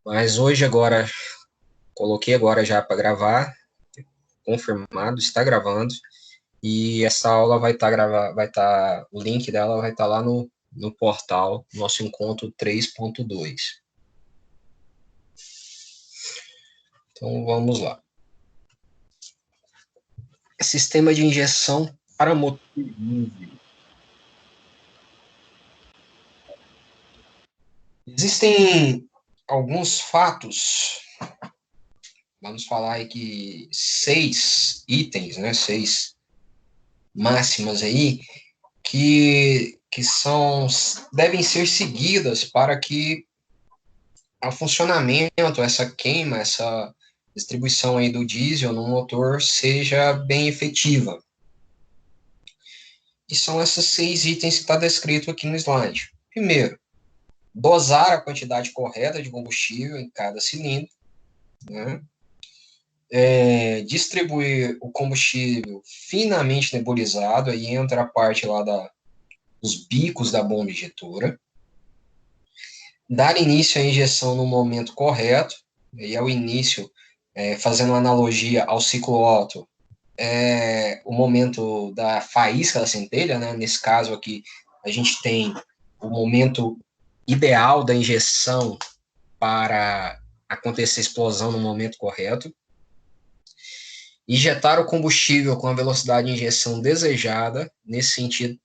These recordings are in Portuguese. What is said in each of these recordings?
Mas hoje, agora, coloquei agora já para gravar, confirmado, está gravando, e essa aula o link dela vai estar lá no portal, nosso encontro 3.2. Então, vamos lá. Sistema de injeção para motor diesel. Existem alguns fatos, vamos falar aí que 6 itens, né, 6 máximas aí, que devem ser seguidas para que o funcionamento, essa queima, essa distribuição aí do diesel no motor seja bem efetiva. E são esses 6 itens que está descrito aqui no slide. Primeiro, dosar a quantidade correta de combustível em cada cilindro, né? Distribuir o combustível finamente nebulizado, aí entra a parte lá dos bicos da bomba injetora. Dar início à injeção no momento correto, e é o início, fazendo uma analogia ao ciclo Otto, o momento da faísca da centelha, né? Nesse caso aqui, a gente tem o momento ideal da injeção para acontecer a explosão no momento correto. Injetar o combustível com a velocidade de injeção desejada, nesse sentido,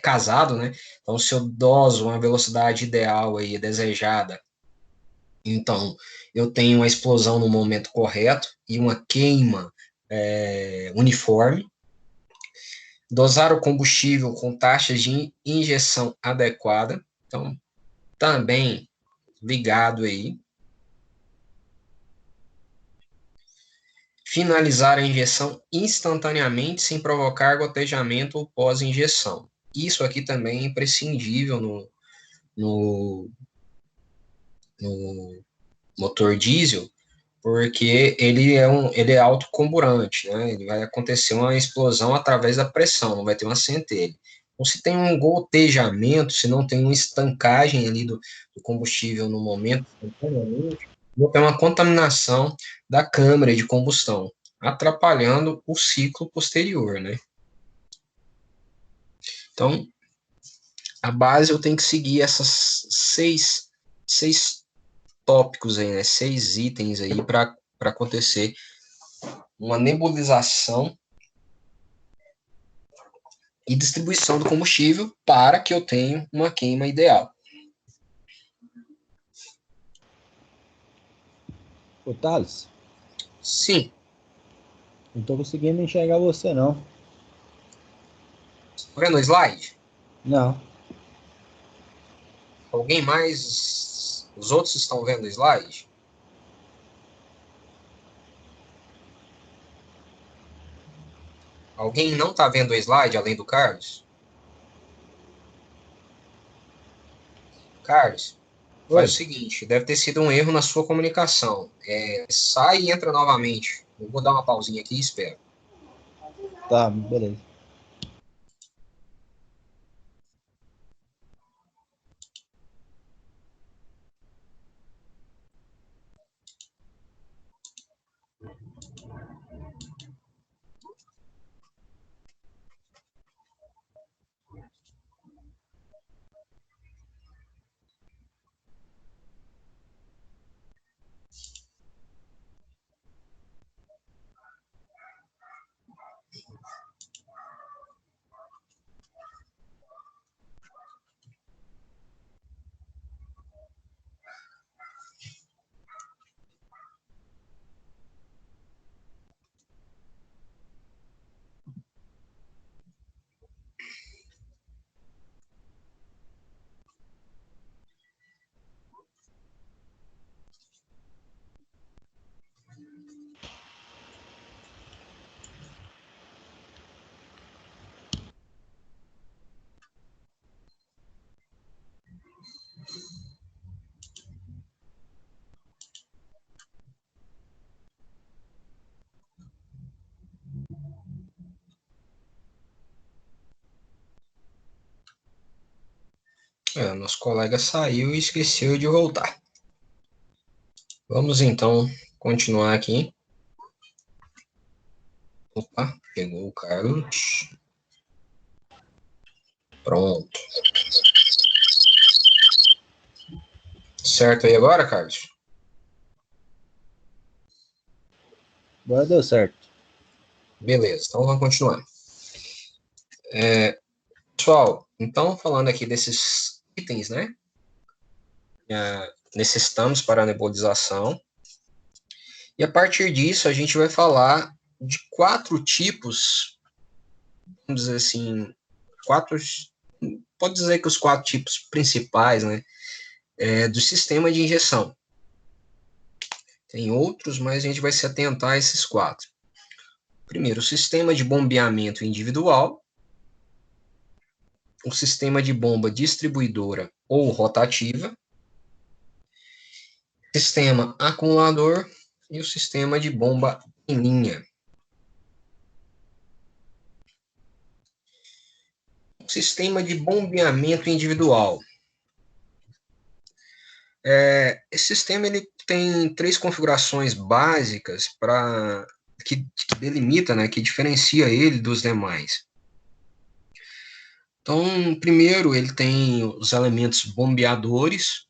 casado, né? Então, se eu doso uma velocidade ideal aí, desejada, então eu tenho uma explosão no momento correto e uma queima uniforme. Dosar o combustível com taxas de injeção adequada, então também ligado aí. Finalizar a injeção instantaneamente sem provocar gotejamento ou pós-injeção. Isso aqui também é imprescindível no, no motor diesel, porque ele é autocomburante, né? Ele vai acontecer uma explosão através da pressão, não vai ter uma centelha. Então, se tem um gotejamento, se não tem uma estancagem ali do combustível no momento, vai ter uma contaminação da câmara de combustão, atrapalhando o ciclo posterior, né? Então, a base eu tenho que seguir essas seis tópicos aí, né? 6 itens aí para acontecer uma nebulização e distribuição do combustível para que eu tenha uma queima ideal. Ô, Thales, Sim. não tô conseguindo enxergar você, não. Tá vendo o slide? Não. Alguém mais? Os outros estão vendo o slide? Alguém não está vendo o slide além do Carlos? Carlos, faz o Oi. seguinte, deve ter sido um erro na sua comunicação. Sai e entra novamente. Eu vou dar uma pausinha aqui e espero. Tá, beleza. Nosso colega saiu e esqueceu de voltar. Vamos então continuar aqui. Opa, pegou o Carlos. Pronto. Certo aí agora, Carlos? Agora deu certo. Beleza, então vamos continuar. Pessoal, então falando aqui desses itens, né? Necessitamos para a nebulização. E a partir disso, a gente vai falar de 4 tipos, vamos dizer assim, pode dizer que os 4 tipos principais, né? Do sistema de injeção. Tem outros, mas a gente vai se atentar a esses 4. Primeiro, o sistema de bombeamento individual, o sistema de bomba distribuidora ou rotativa, sistema acumulador e o sistema de bomba em linha. O sistema de bombeamento individual. Esse sistema ele tem 3 configurações básicas que delimita, né, que diferencia ele dos demais. Então, primeiro, ele tem os elementos bombeadores,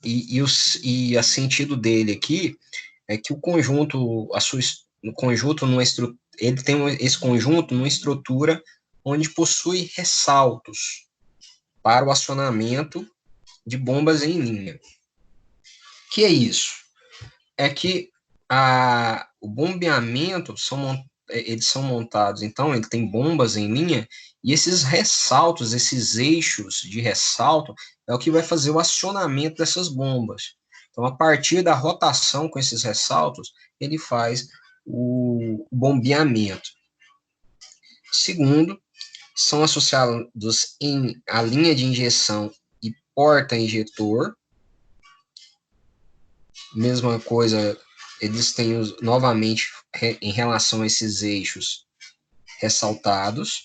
e a sentido dele aqui é que o conjunto, o conjunto ele tem esse conjunto numa estrutura onde possui ressaltos para o acionamento de bombas em linha. Que é isso? É que o bombeamento eles são montados, então ele tem bombas em linha e esses ressaltos, esses eixos de ressalto é o que vai fazer o acionamento dessas bombas. Então, a partir da rotação com esses ressaltos, ele faz o bombeamento. Segundo, são associados à linha de injeção e porta-injetor. Mesma coisa, eles têm novamente em relação a esses eixos ressaltados.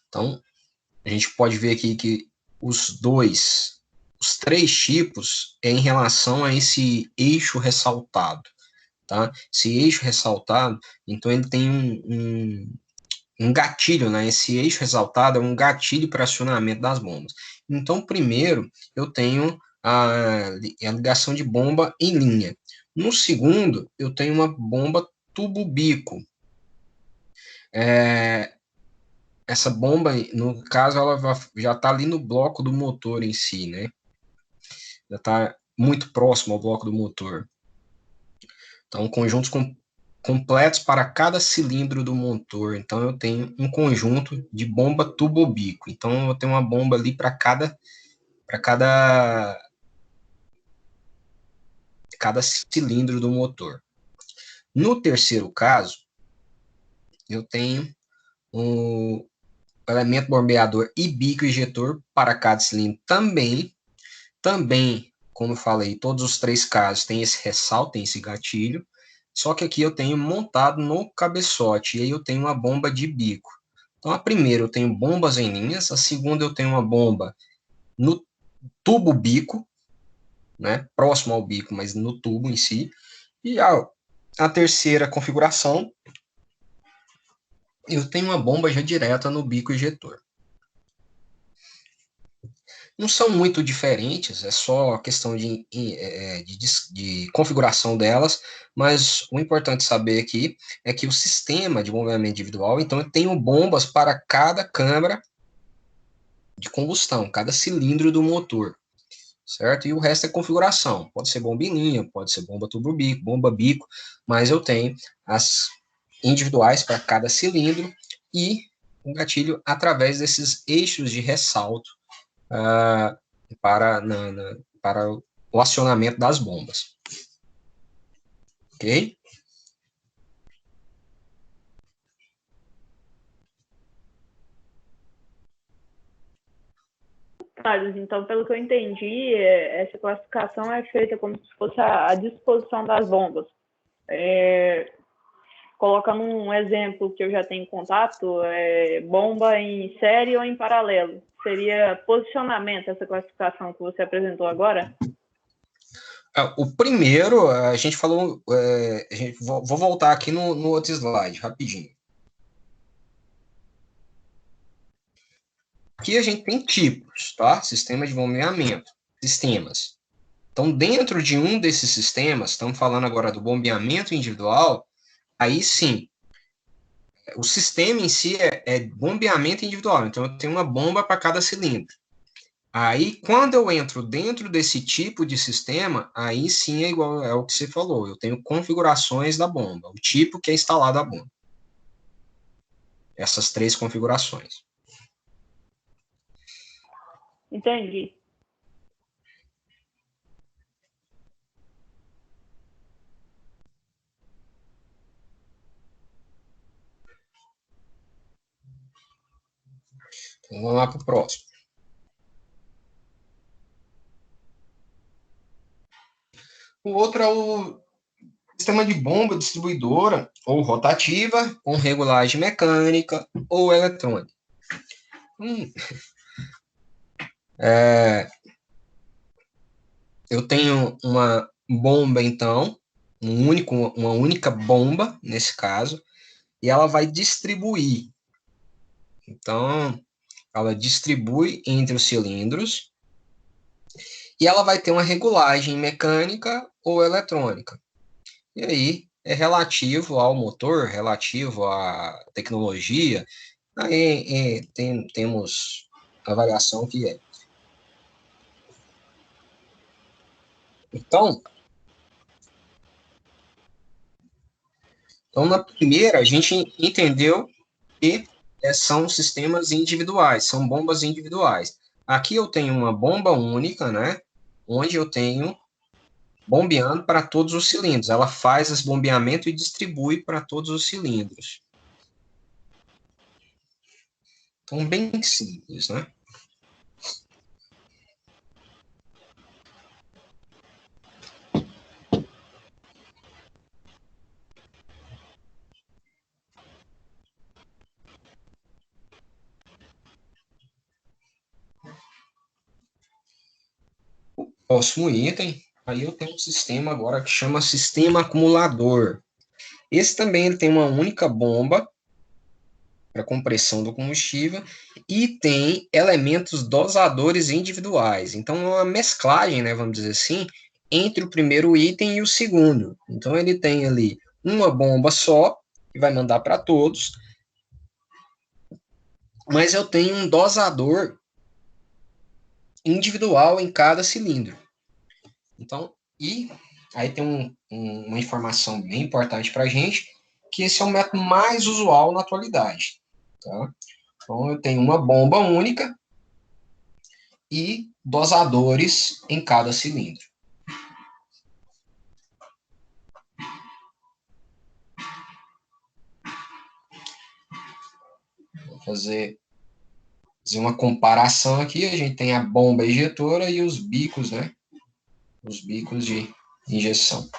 Então, a gente pode ver aqui que os 3 tipos é em relação a esse eixo ressaltado, tá? Esse eixo ressaltado, então ele tem um gatilho, né? Esse eixo ressaltado é um gatilho para acionamento das bombas. Então, primeiro, eu tenho a ligação de bomba em linha. No segundo, eu tenho uma bomba tubo-bico. Essa bomba, no caso, ela já está ali no bloco do motor em si, né? Já está muito próximo ao bloco do motor. Então, conjuntos completos para cada cilindro do motor. Então, eu tenho um conjunto de bomba tubo-bico. Então, eu tenho uma bomba ali para cada cilindro do motor. No terceiro caso, eu tenho o elemento bombeador e bico injetor para cada cilindro também, como eu falei, todos os 3 casos tem esse ressalto, tem esse gatilho, só que aqui eu tenho montado no cabeçote, e aí eu tenho uma bomba de bico. Então, a primeira eu tenho bombas em linhas, a segunda eu tenho uma bomba no tubo bico, né, próximo ao bico, mas no tubo em si, e a terceira configuração, eu tenho uma bomba já direta no bico injetor. Não são muito diferentes, é só questão de configuração delas, mas o importante saber aqui é que o sistema de bombeamento individual, então, eu tenho bombas para cada câmara de combustão, cada cilindro do motor, certo? E o resto é configuração, pode ser bomba em linha, pode ser bomba tubo-bico, bomba bico, mas eu tenho as individuais para cada cilindro e um gatilho através desses eixos de ressalto para o acionamento das bombas. Ok? Carlos, então, pelo que eu entendi, essa classificação é feita como se fosse a disposição das bombas. colocando um exemplo que eu já tenho contato, bomba em série ou em paralelo. Seria posicionamento, essa classificação que você apresentou agora? O primeiro, a gente falou, vou voltar aqui no outro slide, rapidinho. Aqui a gente tem tipos, tá? Sistema de bombeamento, sistemas. Então, dentro de um desses sistemas, estamos falando agora do bombeamento individual, aí sim, o sistema em si é bombeamento individual, então eu tenho uma bomba para cada cilindro. Aí, quando eu entro dentro desse tipo de sistema, aí sim é igual é o que você falou, eu tenho configurações da bomba, o tipo que é instalado a bomba. Essas 3 configurações. Entendi. Então, vamos lá para o próximo. O outro é o sistema de bomba distribuidora ou rotativa, com regulagem mecânica ou eletrônica. Eu tenho uma bomba, então, uma única bomba, nesse caso, e ela vai distribuir. Então, ela distribui entre os cilindros e ela vai ter uma regulagem mecânica ou eletrônica. E aí é relativo ao motor, relativo à tecnologia. Aí temos a variação que é. Então, na primeira, a gente entendeu que são sistemas individuais, são bombas individuais. Aqui eu tenho uma bomba única, né? Onde eu tenho bombeando para todos os cilindros. Ela faz esse bombeamento e distribui para todos os cilindros. Então, bem simples, né? O próximo item, aí eu tenho um sistema agora que chama sistema acumulador. Esse também ele tem uma única bomba para compressão do combustível e tem elementos dosadores individuais. Então, é uma mesclagem, né, vamos dizer assim, entre o primeiro item e o segundo. Então, ele tem ali uma bomba só, que vai mandar para todos, mas eu tenho um dosador individual em cada cilindro. Então, e aí tem uma informação bem importante para a gente, que esse é o método mais usual na atualidade. Tá? Então, eu tenho uma bomba única e dosadores em cada cilindro. Vou fazer uma comparação aqui. A gente tem a bomba injetora e os bicos, né? Os bicos de injeção.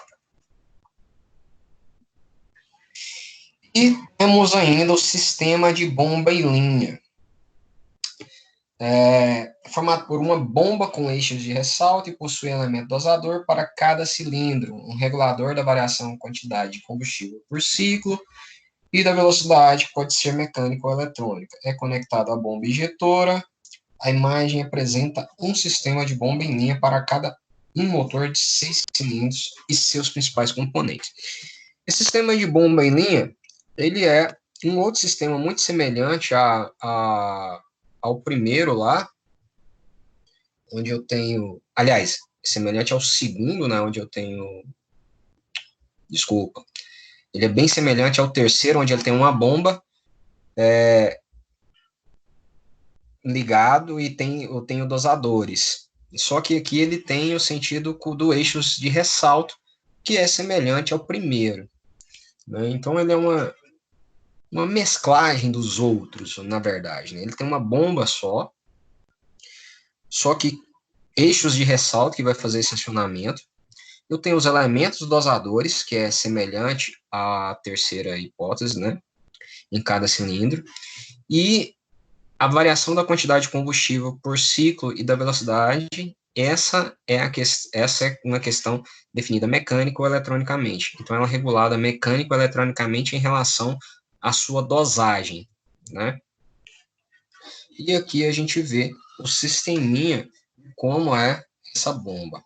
E temos ainda o sistema de bomba em linha. Formado por uma bomba com eixos de ressalto e possui elemento dosador para cada cilindro, um regulador da variação de quantidade de combustível por ciclo e da velocidade, que pode ser mecânica ou eletrônica. É conectado à bomba injetora. A imagem apresenta um sistema de bomba em linha para cada um motor de 6 cilindros e seus principais componentes. Esse sistema de bomba em linha, ele é um outro sistema muito semelhante ao primeiro lá, onde eu tenho, aliás, semelhante ao segundo, né, onde eu tenho, desculpa, ele é bem semelhante ao terceiro, onde ele tem uma bomba ligado e eu tenho dosadores. Só que aqui ele tem o sentido do eixos de ressalto, que é semelhante ao primeiro. Né? Então ele é uma mesclagem dos outros, na verdade. Né? Ele tem uma bomba só que eixos de ressalto que vai fazer esse acionamento, Eu tenho os elementos dosadores, que é semelhante à terceira hipótese, né? Em cada cilindro. E a variação da quantidade de combustível por ciclo e da velocidade, essa é uma questão definida mecânico ou eletronicamente. Então, ela é regulada mecânico ou eletronicamente em relação à sua dosagem, né? E aqui a gente vê o sisteminha, como é essa bomba.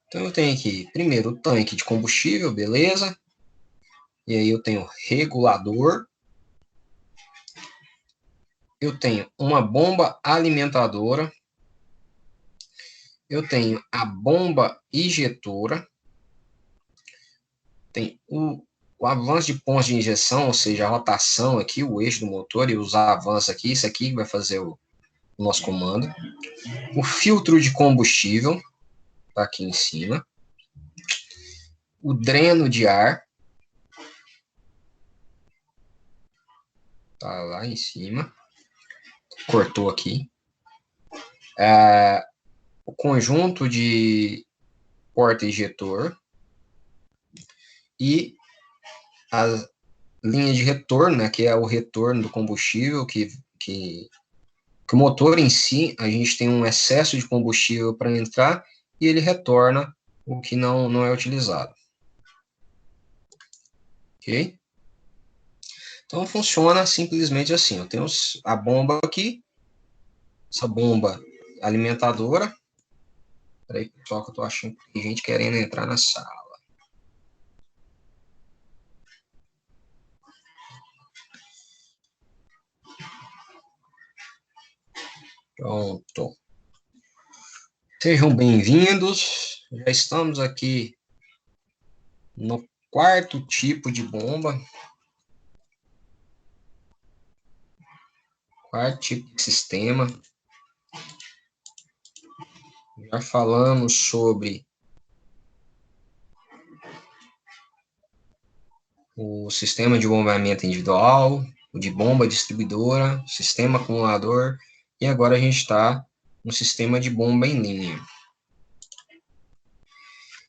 Então, eu tenho aqui, primeiro, o tanque de combustível, beleza? E aí eu tenho regulador. Eu tenho uma bomba alimentadora. Eu tenho a bomba injetora. Tem o avanço de pontos de injeção, ou seja, a rotação aqui, o eixo do motor e os avanços aqui. Isso aqui vai fazer o nosso comando. O filtro de combustível, está aqui em cima. O dreno de ar, tá lá em cima. Cortou aqui. O conjunto de porta-injetor e a linha de retorno, né, que é o retorno do combustível, que o motor em si, a gente tem um excesso de combustível para entrar e ele retorna o que não é utilizado. Ok? Então, funciona simplesmente assim. Eu tenho a bomba aqui, essa bomba alimentadora. Peraí, pessoal, que eu tô achando que tem gente querendo entrar na sala. Pronto. Sejam bem-vindos. Já estamos aqui no quarto tipo de bomba. Quarto tipo de sistema. Já falamos sobre o sistema de bombeamento individual, o de bomba distribuidora, sistema acumulador, e agora a gente está no sistema de bomba em linha.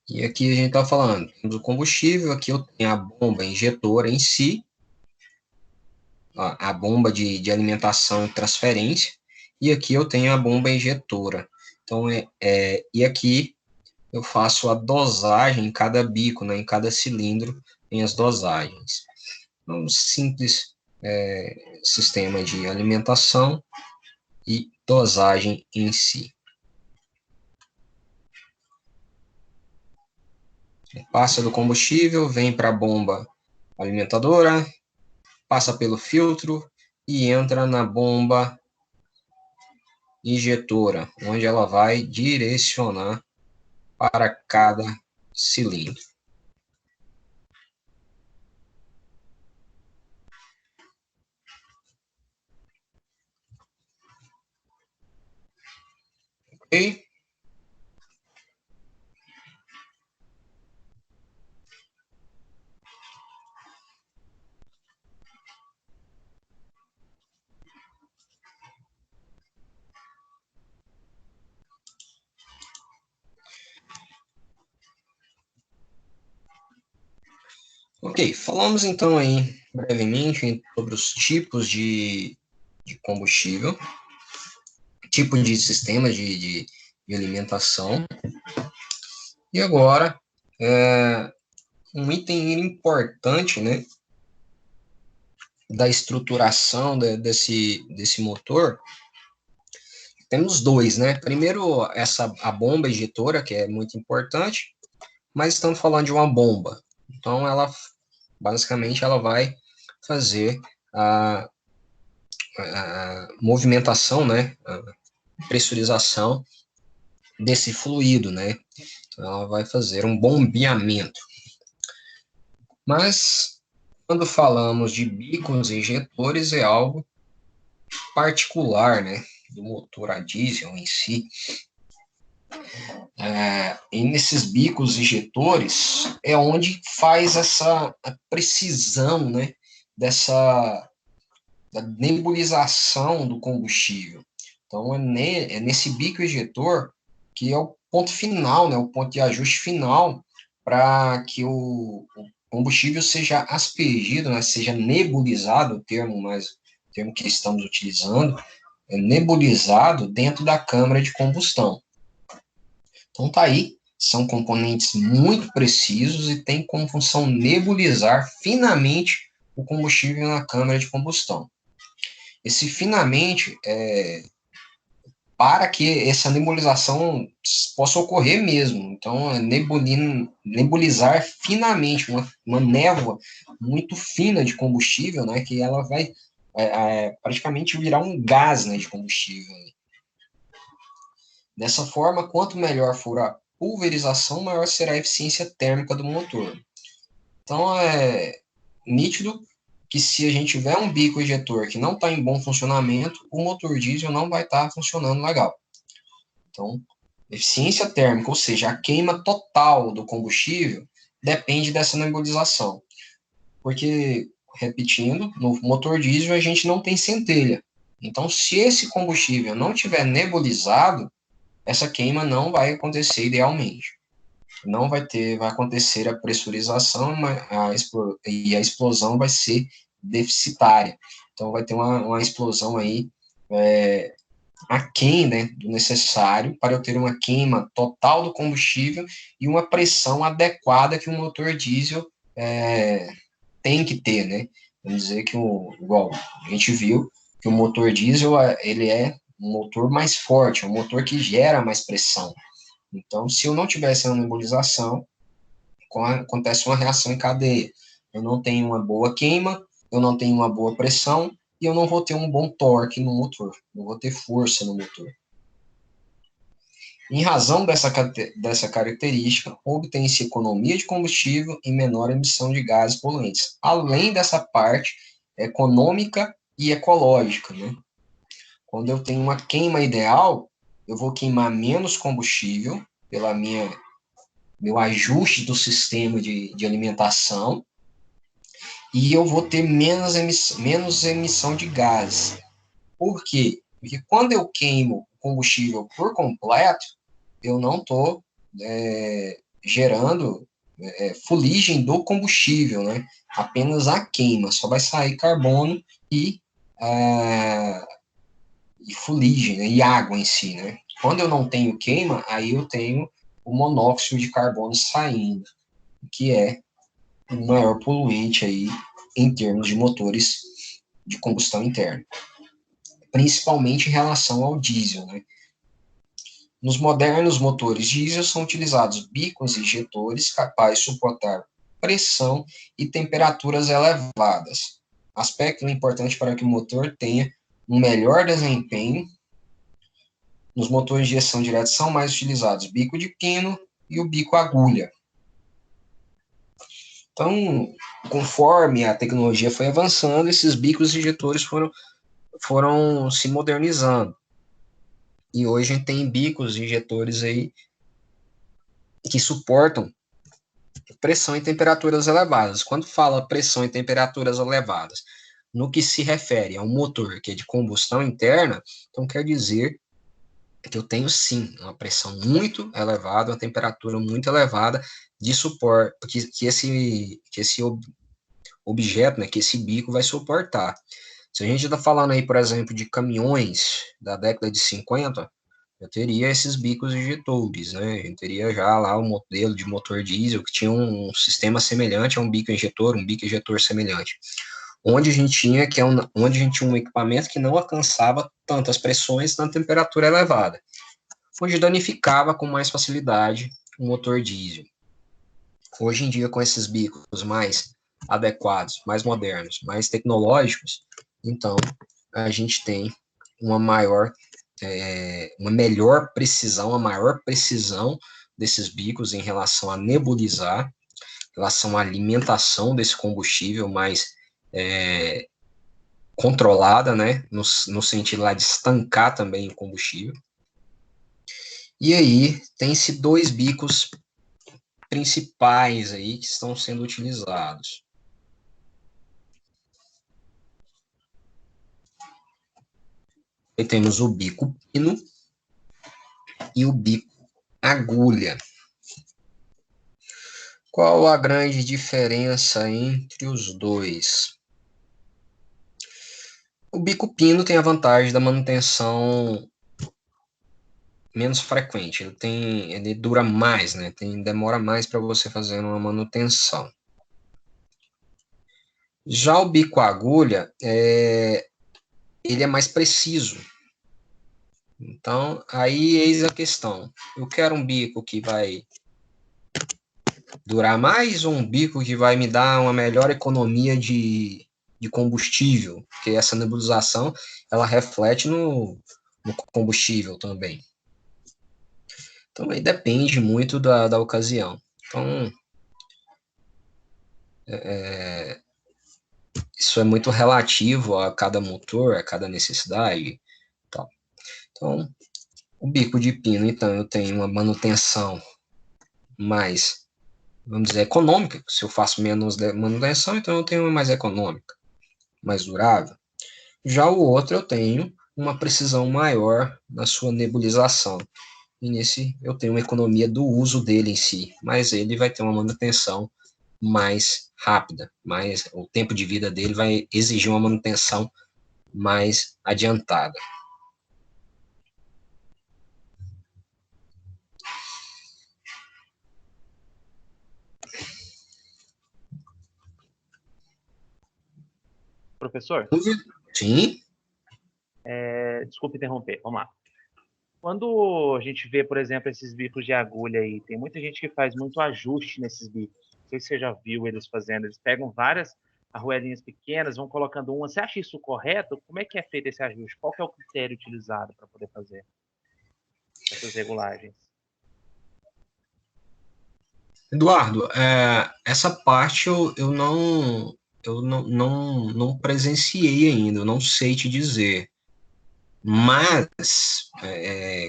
E aqui a gente está falando do combustível, aqui eu tenho a bomba injetora em si, a bomba de alimentação e transferência, e aqui eu tenho a bomba injetora. Então, e aqui eu faço a dosagem em cada bico, né, em cada cilindro, tem as dosagens. Um simples sistema de alimentação e dosagem em si. Passa do combustível, vem para a bomba alimentadora, passa pelo filtro e entra na bomba injetora, onde ela vai direcionar para cada cilindro. Ok? Ok, falamos então aí brevemente sobre os tipos de combustível, tipo de sistema de alimentação. E agora, um item importante, né, da estruturação desse motor, temos dois, né? Primeiro, a bomba injetora, que é muito importante, mas estamos falando de uma bomba. Então, basicamente, ela vai fazer a movimentação, né? A pressurização desse fluido, né? Então, ela vai fazer um bombeamento. Mas, quando falamos de bicos injetores, é algo particular, né? Do motor a diesel em si. E nesses bicos injetores é onde faz essa precisão, né, da nebulização do combustível. Então, é nesse bico ejetor que é o ponto final, né, o ponto de ajuste final para que o combustível seja aspergido, né, seja nebulizado, o termo que estamos utilizando, é nebulizado dentro da câmara de combustão. Então, tá aí, são componentes muito precisos e tem como função nebulizar finamente o combustível na câmara de combustão. Esse finamente para que essa nebulização possa ocorrer mesmo. Então, nebulizar finamente uma névoa muito fina de combustível, né, que ela vai praticamente virar um gás, né, de combustível. Dessa forma, quanto melhor for a pulverização, maior será a eficiência térmica do motor. Então, é nítido que se a gente tiver um bico ejetor que não está em bom funcionamento, o motor diesel não vai estar funcionando legal. Então, eficiência térmica, ou seja, a queima total do combustível, depende dessa nebulização. Porque, repetindo, no motor diesel a gente não tem centelha. Então, se esse combustível não tiver nebulizado, essa queima não vai acontecer idealmente. Não vai acontecer a pressurização e a explosão vai ser deficitária. Então, vai ter uma explosão aí aquém, né, do necessário para eu ter uma queima total do combustível e uma pressão adequada que o motor diesel tem que ter, né? Vamos dizer que igual a gente viu que o motor diesel ele é um motor mais forte, um motor que gera mais pressão. Então, se eu não tivesse uma nebulização, acontece uma reação em cadeia. Eu não tenho uma boa queima, eu não tenho uma boa pressão e eu não vou ter um bom torque no motor, não vou ter força no motor. Em razão dessa característica, obtém-se economia de combustível e menor emissão de gases poluentes, além dessa parte econômica e ecológica, né? Quando eu tenho uma queima ideal, eu vou queimar menos combustível pela meu ajuste do sistema de alimentação e eu vou ter menos emissão de gases. Por quê? Porque quando eu queimo combustível por completo, eu não estou gerando fuligem do combustível, né? Apenas a queima, só vai sair carbono e fuligem, né? E água em si, né? Quando eu não tenho queima, aí eu tenho o monóxido de carbono saindo, que é o maior poluente aí em termos de motores de combustão interna, principalmente em relação ao diesel, né? Nos modernos motores diesel são utilizados bicos injetores capazes de suportar pressão e temperaturas elevadas, aspecto importante para que o motor tenha um melhor desempenho. Nos motores de injeção direta são mais utilizados bico de pino e o bico agulha. Então, conforme a tecnologia foi avançando, esses bicos injetores foram se modernizando. E hoje a gente tem bicos injetores aí que suportam pressão e temperaturas elevadas. Quando fala pressão e temperaturas elevadas, no que se refere a um motor que é de combustão interna, então quer dizer que eu tenho sim uma pressão muito elevada, uma temperatura muito elevada de suporte, que esse objeto, né, que esse bico vai suportar. Se a gente está falando aí, por exemplo, de caminhões da década de 50, eu teria esses bicos injetores, né? Eu teria já lá o modelo de motor diesel que tinha um sistema semelhante a um bico injetor semelhante. Onde a gente tinha um equipamento que não alcançava tantas pressões na temperatura elevada, onde danificava com mais facilidade o motor diesel. Hoje em dia, com esses bicos mais adequados, mais modernos, mais tecnológicos, então a gente tem uma melhor precisão, uma maior precisão desses bicos em relação a nebulizar, em relação à alimentação desse combustível mais controlada, né, no sentido lá de estancar também o combustível. E aí tem-se dois bicos principais aí que estão sendo utilizados. Aí temos o bico pino e o bico agulha. Qual a grande diferença entre os dois? O bico pino tem a vantagem da manutenção menos frequente. Ele dura mais, né? Demora mais para você fazer uma manutenção. Já o bico agulha, ele é mais preciso. Então, aí eis a questão. Eu quero um bico que vai durar mais ou um bico que vai me dar uma melhor economia de combustível? Porque essa nebulização, ela reflete no combustível também. Então, aí depende muito da ocasião. Então, isso é muito relativo a cada motor, a cada necessidade. Tal. Então, o bico de pino, então, eu tenho uma manutenção mais, vamos dizer, econômica. Se eu faço menos manutenção, então eu tenho uma mais econômica, mais durável. Já o outro, eu tenho uma precisão maior na sua nebulização. E nesse, eu tenho uma economia do uso dele em si, mas ele vai ter uma manutenção mais rápida, o tempo de vida dele vai exigir uma manutenção mais adiantada. Professor? Sim. Desculpe interromper, vamos lá. Quando a gente vê, por exemplo, esses bicos de agulha aí, tem muita gente que faz muito ajuste nesses bicos. Não sei se você já viu eles fazendo. Eles pegam várias arruelinhas pequenas, vão colocando uma. Você acha isso correto? Como é que é feito esse ajuste? Qual que é o critério utilizado para poder fazer essas regulagens? Eduardo, essa parte eu não presenciei ainda, eu não sei te dizer. Mas,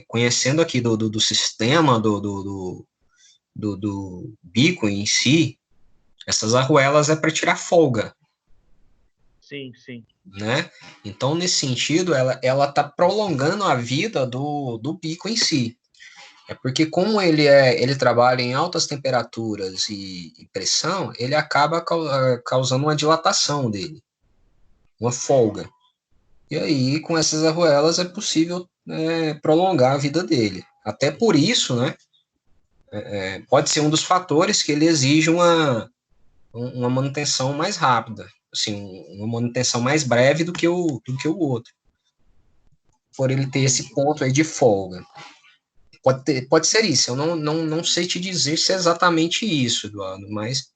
conhecendo aqui do sistema do bico em si, essas arruelas é para tirar folga. Sim, sim. Né? Então, nesse sentido, ela está prolongando a vida do bico em si. É porque como ele trabalha em altas temperaturas e pressão, ele acaba causando uma dilatação dele, uma folga. E aí, com essas arruelas, é possível prolongar a vida dele. Até por isso, né, pode ser um dos fatores que ele exige uma manutenção mais rápida, assim, uma manutenção mais breve do que o outro, por ele ter esse ponto aí de folga. Pode ser isso, eu não sei te dizer se é exatamente isso, Eduardo, mas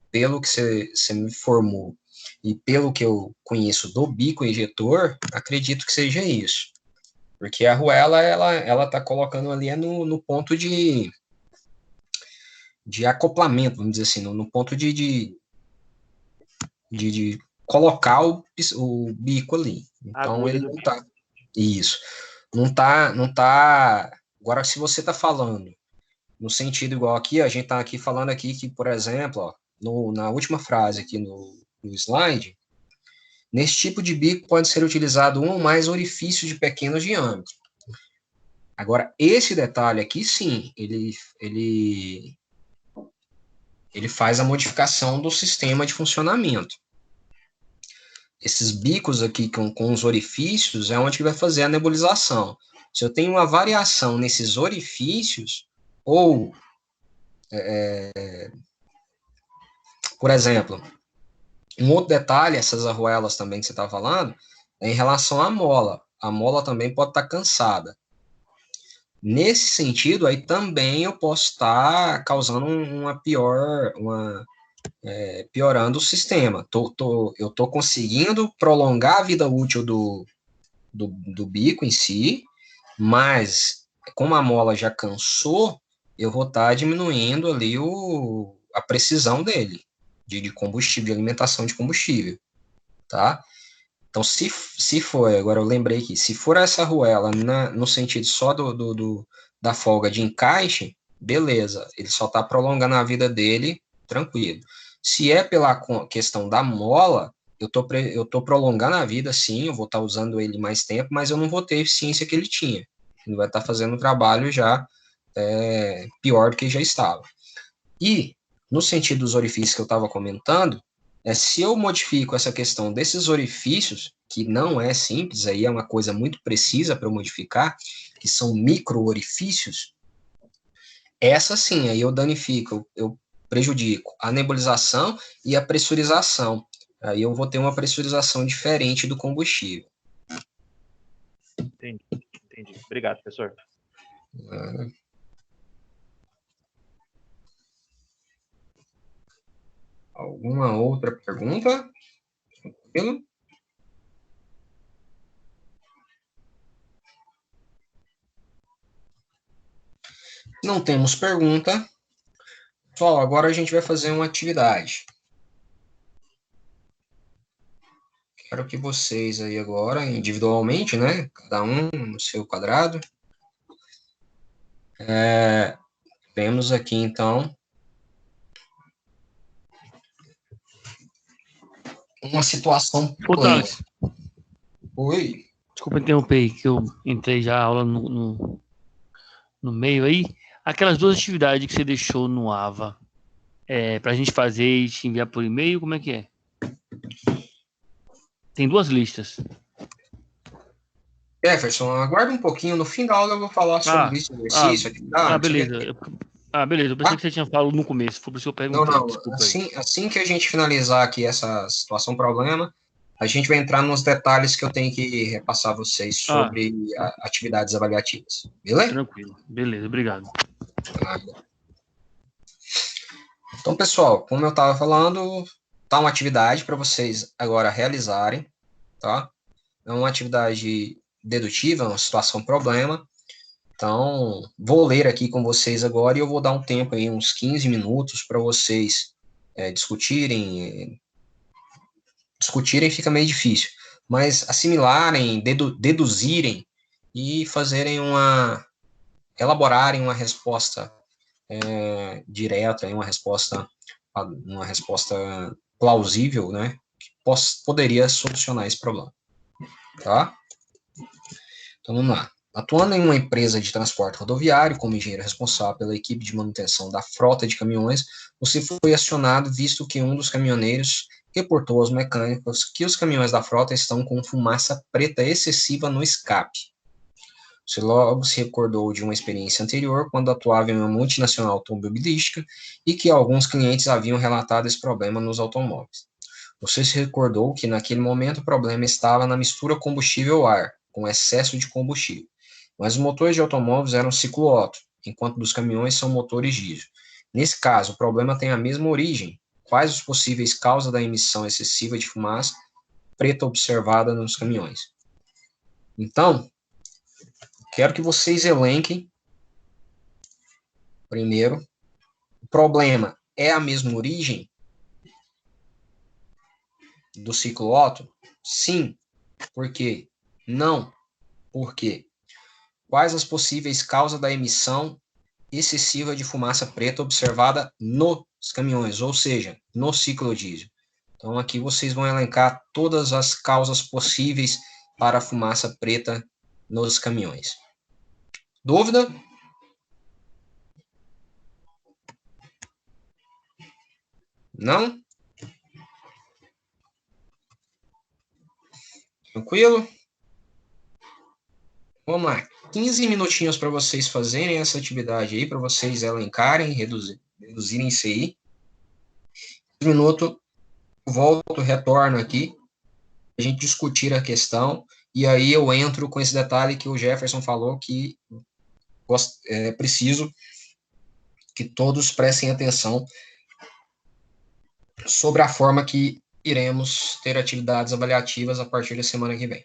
pelo que você me informou e pelo que eu conheço do bico injetor, acredito que seja isso. Porque a arruela, ela tá colocando ali no ponto de acoplamento, vamos dizer assim, no ponto de colocar o bico ali. Então, ele não tá... Isso. Não tá... Agora, se você tá falando no sentido igual aqui, a gente tá aqui falando aqui que, por exemplo, ó, na última frase aqui no slide, nesse tipo de bico pode ser utilizado um ou mais orifícios de pequeno diâmetro. Agora, esse detalhe aqui, sim, ele faz a modificação do sistema de funcionamento. Esses bicos aqui com os orifícios é onde vai fazer a nebulização. Se eu tenho uma variação nesses orifícios, ou, por exemplo, um outro detalhe, essas arruelas também que você está falando, é em relação à mola. A mola também pode estar cansada. Nesse sentido, aí também eu posso estar causando piorando o sistema. Eu estou conseguindo prolongar a vida útil do bico em si, mas como a mola já cansou, eu vou estar diminuindo ali a precisão dele, de combustível, de alimentação de combustível, tá? Então, se for, agora eu lembrei aqui, se for essa arruela no sentido só da folga de encaixe, beleza, ele só está prolongando a vida dele, tranquilo. Se é pela questão da mola, eu tô prolongando a vida, sim, eu vou estar usando ele mais tempo, mas eu não vou ter a eficiência que ele tinha. Ele vai estar fazendo um trabalho já pior do que já estava. E, no sentido dos orifícios que eu estava comentando, se eu modifico essa questão desses orifícios, que não é simples, aí é uma coisa muito precisa para eu modificar, que são micro-orifícios, essa sim, aí eu danifico, eu prejudico a nebulização e a pressurização. Aí eu vou ter uma pressurização diferente do combustível. Entendi. Obrigado, professor. Alguma outra pergunta? Tranquilo? Não temos pergunta. Pessoal, agora a gente vai fazer uma atividade. Quero que vocês aí agora, individualmente, né? Cada um no seu quadrado. Temos aqui, então, uma situação Ô, plena. Thales, Oi. desculpa interromper aí, que eu entrei já a aula no meio aí. Aquelas duas atividades que você deixou no AVA, pra gente fazer e te enviar por e-mail, como é que é? Tem duas listas. Jefferson, aguarda um pouquinho. No fim da aula eu vou falar sobre esse exercício, atividade. Beleza. Beleza. Eu pensei que você tinha falado no começo, foi por isso que eu Não, perguntei. não. Desculpa aí. Assim que a gente finalizar aqui essa situação problema, a gente vai entrar nos detalhes que eu tenho que repassar a vocês sobre atividades avaliativas. Beleza? Tranquilo. Beleza, obrigado. Então, pessoal, como eu estava falando, tá uma atividade para vocês agora realizarem, tá? É uma atividade dedutiva, uma situação problema. Então, vou ler aqui com vocês agora e eu vou dar um tempo aí, uns 15 minutos, para vocês discutirem. Discutirem fica meio difícil, mas assimilarem, deduzirem e fazerem elaborarem uma resposta direta, uma resposta plausível, né, que poderia solucionar esse problema, tá? Então, vamos lá. Atuando em uma empresa de transporte rodoviário, como engenheiro responsável pela equipe de manutenção da frota de caminhões, você foi acionado visto que um dos caminhoneiros reportou aos mecânicos que os caminhões da frota estão com fumaça preta excessiva no escape. Você logo se recordou de uma experiência anterior, quando atuava em uma multinacional automobilística, e que alguns clientes haviam relatado esse problema nos automóveis. Você se recordou que, naquele momento, o problema estava na mistura combustível-ar, com excesso de combustível. Mas os motores de automóveis eram ciclo-Otto, enquanto dos caminhões são motores diesel. Nesse caso, o problema tem a mesma origem. Quais os possíveis causas da emissão excessiva de fumaça preta observada nos caminhões? Então, quero que vocês elenquem, primeiro, o problema é a mesma origem do ciclo Otto? Sim. Por quê? Não. Por quê? Quais as possíveis causas da emissão excessiva de fumaça preta observada nos caminhões, ou seja, no ciclo diesel? Então, aqui vocês vão elencar todas as causas possíveis para a fumaça preta nos caminhões. Dúvida? Não? Tranquilo? Vamos lá. 15 minutinhos para vocês fazerem essa atividade aí, para vocês elencarem, reduzirem isso aí. 1 minuto, volto, retorno aqui, a gente discutir a questão, e aí eu entro com esse detalhe que o Jefferson falou, que é preciso que todos prestem atenção sobre a forma que iremos ter atividades avaliativas a partir da semana que vem.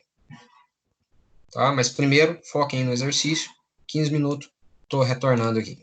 Tá? Mas primeiro, foquem no exercício, 15 minutos, estou retornando aqui.